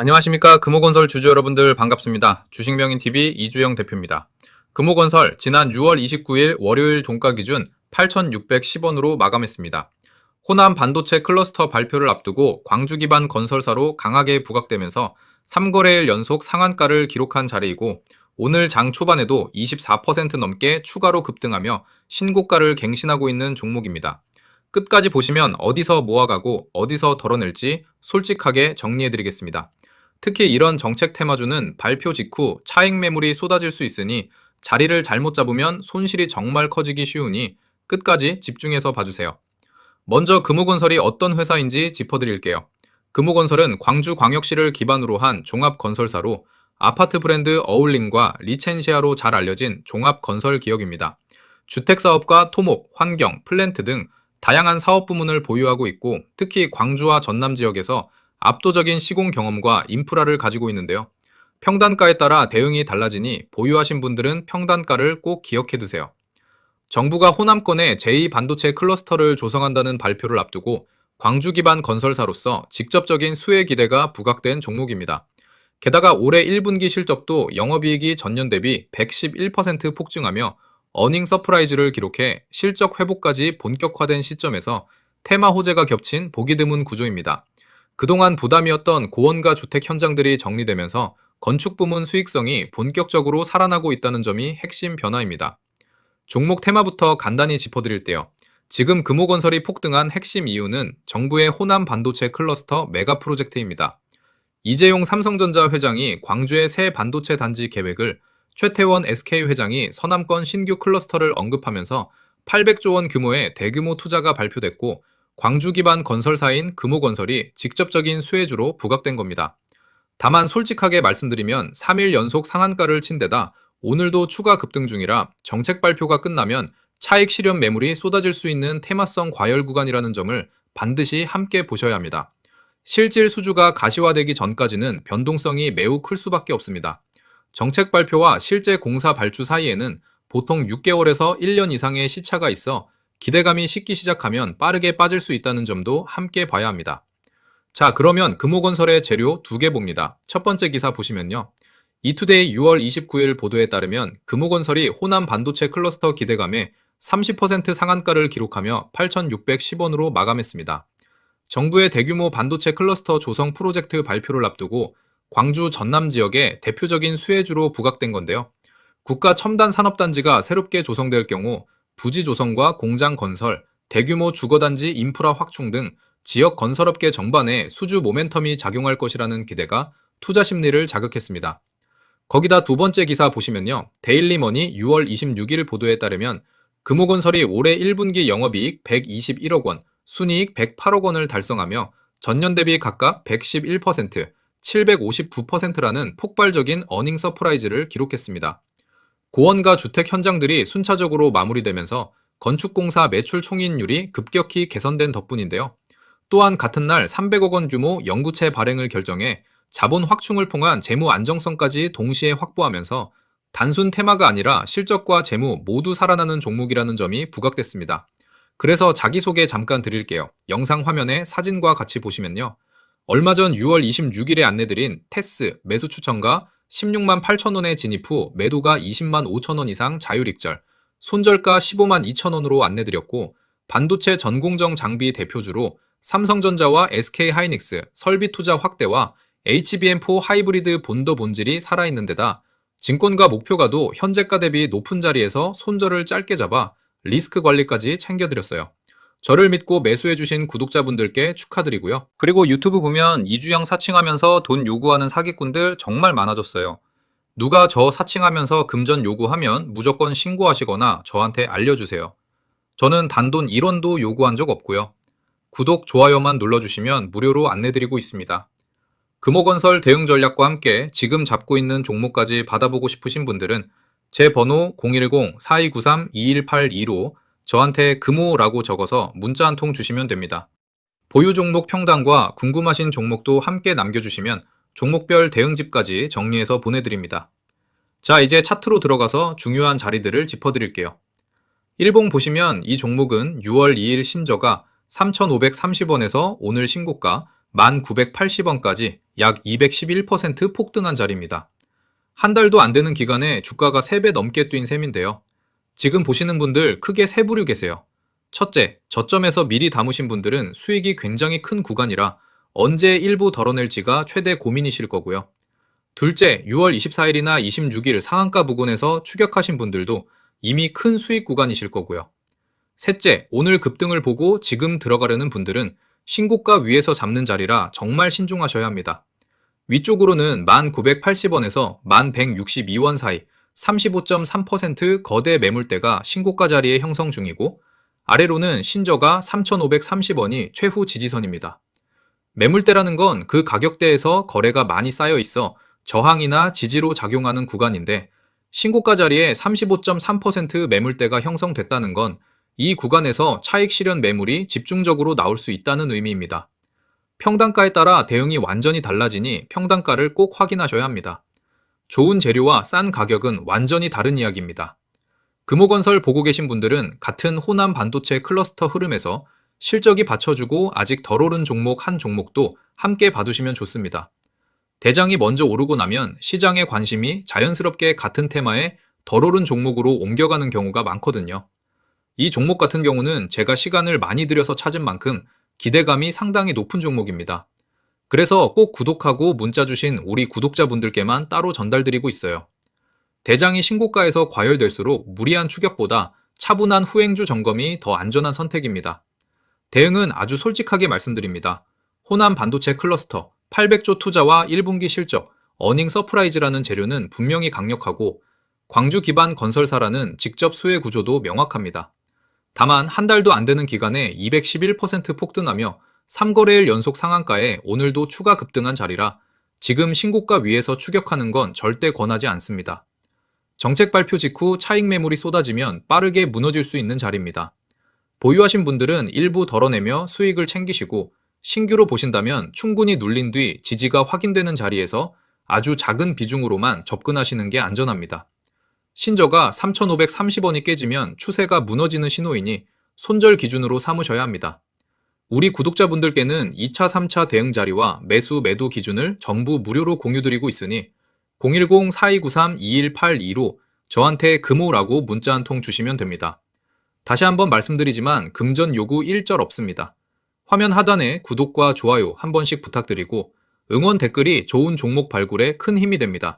안녕하십니까. 금호건설 주주 여러분들 반갑습니다. 주식명인TV 이주영 대표입니다. 금호건설 지난 6월 29일 월요일 종가 기준 8,610원으로 마감했습니다. 호남 반도체 클러스터 발표를 앞두고 광주 기반 건설사로 강하게 부각되면서 3거래일 연속 상한가를 기록한 자리이고, 오늘 장 초반에도 24% 넘게 추가로 급등하며 신고가를 갱신하고 있는 종목입니다. 끝까지 보시면 어디서 모아가고 어디서 덜어낼지 솔직하게 정리해드리겠습니다. 특히 이런 정책 테마주는 발표 직후 차익 매물이 쏟아질 수 있으니 자리를 잘못 잡으면 손실이 정말 커지기 쉬우니 끝까지 집중해서 봐주세요. 먼저 금호건설이 어떤 회사인지 짚어드릴게요. 금호건설은 광주광역시를 기반으로 한 종합건설사로 아파트 브랜드 어울림과 리첸시아로 잘 알려진 종합건설 기업입니다. 주택사업과 토목, 환경, 플랜트 등 다양한 사업 부문을 보유하고 있고, 특히 광주와 전남 지역에서 압도적인 시공 경험과 인프라를 가지고 있는데요. 평단가에 따라 대응이 달라지니 보유하신 분들은 평단가를 꼭 기억해두세요. 정부가 호남권에 제2반도체 클러스터를 조성한다는 발표를 앞두고 광주 기반 건설사로서 직접적인 수혜 기대가 부각된 종목입니다. 게다가 올해 1분기 실적도 영업이익이 전년 대비 111% 폭증하며 어닝 서프라이즈를 기록해 실적 회복까지 본격화된 시점에서 테마 호재가 겹친 보기 드문 구조입니다. 그동안 부담이었던 고원가 주택 현장들이 정리되면서 건축 부문 수익성이 본격적으로 살아나고 있다는 점이 핵심 변화입니다. 종목 테마부터 간단히 짚어드릴게요. 지금 금호건설이 폭등한 핵심 이유는 정부의 호남 반도체 클러스터 메가 프로젝트입니다. 이재용 삼성전자 회장이 광주의 새 반도체 단지 계획을, 최태원 SK 회장이 서남권 신규 클러스터를 언급하면서 800조 원 규모의 대규모 투자가 발표됐고, 광주 기반 건설사인 금호건설이 직접적인 수혜주로 부각된 겁니다. 다만 솔직하게 말씀드리면 3일 연속 상한가를 친 데다 오늘도 추가 급등 중이라 정책 발표가 끝나면 차익 실현 매물이 쏟아질 수 있는 테마성 과열 구간이라는 점을 반드시 함께 보셔야 합니다. 실질 수주가 가시화되기 전까지는 변동성이 매우 클 수밖에 없습니다. 정책 발표와 실제 공사 발주 사이에는 보통 6개월에서 1년 이상의 시차가 있어 기대감이 식기 시작하면 빠르게 빠질 수 있다는 점도 함께 봐야 합니다. 자, 그러면 금호건설의 재료 2개 봅니다. 첫 번째 기사 보시면요. 이투데이 6월 29일 보도에 따르면 금호건설이 호남 반도체 클러스터 기대감에 30% 상한가를 기록하며 8,610원으로 마감했습니다. 정부의 대규모 반도체 클러스터 조성 프로젝트 발표를 앞두고 광주 전남 지역의 대표적인 수혜주로 부각된 건데요. 국가 첨단 산업단지가 새롭게 조성될 경우 부지 조성과 공장 건설, 대규모 주거단지 인프라 확충 등 지역 건설업계 전반에 수주 모멘텀이 작용할 것이라는 기대가 투자 심리를 자극했습니다. 거기다 두 번째 기사 보시면요. 데일리머니 6월 26일 보도에 따르면 금호건설이 올해 1분기 영업이익 121억 원, 순이익 108억 원을 달성하며 전년 대비 각각 111%, 759%라는 폭발적인 어닝 서프라이즈를 기록했습니다. 고원가 주택 현장들이 순차적으로 마무리되면서 건축공사 매출 총이익률이 급격히 개선된 덕분인데요. 또한 같은 날 300억 원 규모 영구채 발행을 결정해 자본 확충을 통한 재무 안정성까지 동시에 확보하면서 단순 테마가 아니라 실적과 재무 모두 살아나는 종목이라는 점이 부각됐습니다. 그래서 자기소개 잠깐 드릴게요. 영상 화면에 사진과 같이 보시면요. 얼마 전 6월 26일에 안내드린 테스 매수 추천가 16만 8천 원에 진입 후 매도가 20만 5천 원 이상 자율익절, 손절가 15만 2천 원으로 안내드렸고, 반도체 전공정 장비 대표주로 삼성전자와 SK하이닉스 설비 투자 확대와 HBM4 하이브리드 본더 본질이 살아있는 데다 증권가 목표가도 현재가 대비 높은 자리에서 손절을 짧게 잡아 리스크 관리까지 챙겨드렸어요. 저를 믿고 매수해주신 구독자분들께 축하드리고요. 그리고 유튜브 보면 이주영 사칭하면서 돈 요구하는 사기꾼들 정말 많아졌어요. 누가 저 사칭하면서 금전 요구하면 무조건 신고하시거나 저한테 알려주세요. 저는 단돈 1원도 요구한 적 없고요. 구독, 좋아요만 눌러주시면 무료로 안내드리고 있습니다. 금호건설 대응 전략과 함께 지금 잡고 있는 종목까지 받아보고 싶으신 분들은 제 번호 010-4293-2182로 저한테 금호라고 적어서 문자 한 통 주시면 됩니다. 보유 종목 평단과 궁금하신 종목도 함께 남겨주시면 종목별 대응집까지 정리해서 보내드립니다. 자, 이제 차트로 들어가서 중요한 자리들을 짚어드릴게요. 일봉 보시면 이 종목은 6월 2일 심저가 3,530원에서 오늘 신고가 1,980원까지 약 211% 폭등한 자리입니다. 한 달도 안 되는 기간에 주가가 3배 넘게 뛴 셈인데요. 지금 보시는 분들 크게 세 부류 계세요. 첫째, 저점에서 미리 담으신 분들은 수익이 굉장히 큰 구간이라 언제 일부 덜어낼지가 최대 고민이실 거고요. 둘째, 6월 24일이나 26일 상한가 부근에서 추격하신 분들도 이미 큰 수익 구간이실 거고요. 셋째, 오늘 급등을 보고 지금 들어가려는 분들은 신고가 위에서 잡는 자리라 정말 신중하셔야 합니다. 위쪽으로는 1,980원에서 1,162원 사이 35.3% 거대 매물대가 신고가 자리에 형성 중이고, 아래로는 신저가 3,530원이 최후 지지선입니다. 매물대라는 건 그 가격대에서 거래가 많이 쌓여 있어 저항이나 지지로 작용하는 구간인데, 신고가 자리에 35.3% 매물대가 형성됐다는 건 이 구간에서 차익 실현 매물이 집중적으로 나올 수 있다는 의미입니다. 평단가에 따라 대응이 완전히 달라지니 평단가를 꼭 확인하셔야 합니다. 좋은 재료와 싼 가격은 완전히 다른 이야기입니다. 금호건설 보고 계신 분들은 같은 호남 반도체 클러스터 흐름에서 실적이 받쳐주고 아직 덜 오른 종목 한 종목도 함께 봐두시면 좋습니다. 대장이 먼저 오르고 나면 시장의 관심이 자연스럽게 같은 테마에 덜 오른 종목으로 옮겨가는 경우가 많거든요. 이 종목 같은 경우는 제가 시간을 많이 들여서 찾은 만큼 기대감이 상당히 높은 종목입니다. 그래서 꼭 구독하고 문자 주신 우리 구독자분들께만 따로 전달드리고 있어요. 대장이 신고가에서 과열될수록 무리한 추격보다 차분한 후행주 점검이 더 안전한 선택입니다. 대응은 아주 솔직하게 말씀드립니다. 호남 반도체 클러스터, 800조 투자와 1분기 실적, 어닝 서프라이즈라는 재료는 분명히 강력하고, 광주 기반 건설사라는 직접 수혜 구조도 명확합니다. 다만 한 달도 안 되는 기간에 211% 폭등하며 3거래일 연속 상한가에 오늘도 추가 급등한 자리라 지금 신고가 위에서 추격하는 건 절대 권하지 않습니다. 정책 발표 직후 차익 매물이 쏟아지면 빠르게 무너질 수 있는 자리입니다. 보유하신 분들은 일부 덜어내며 수익을 챙기시고, 신규로 보신다면 충분히 눌린 뒤 지지가 확인되는 자리에서 아주 작은 비중으로만 접근하시는 게 안전합니다. 신저가 3,530원이 깨지면 추세가 무너지는 신호이니 손절 기준으로 삼으셔야 합니다. 우리 구독자분들께는 2차, 3차 대응 자리와 매수, 매도 기준을 전부 무료로 공유드리고 있으니 010-4293-2182로 저한테 금호라고 문자 한 통 주시면 됩니다. 다시 한번 말씀드리지만 금전 요구 일절 없습니다. 화면 하단에 구독과 좋아요 한 번씩 부탁드리고 응원 댓글이 좋은 종목 발굴에 큰 힘이 됩니다.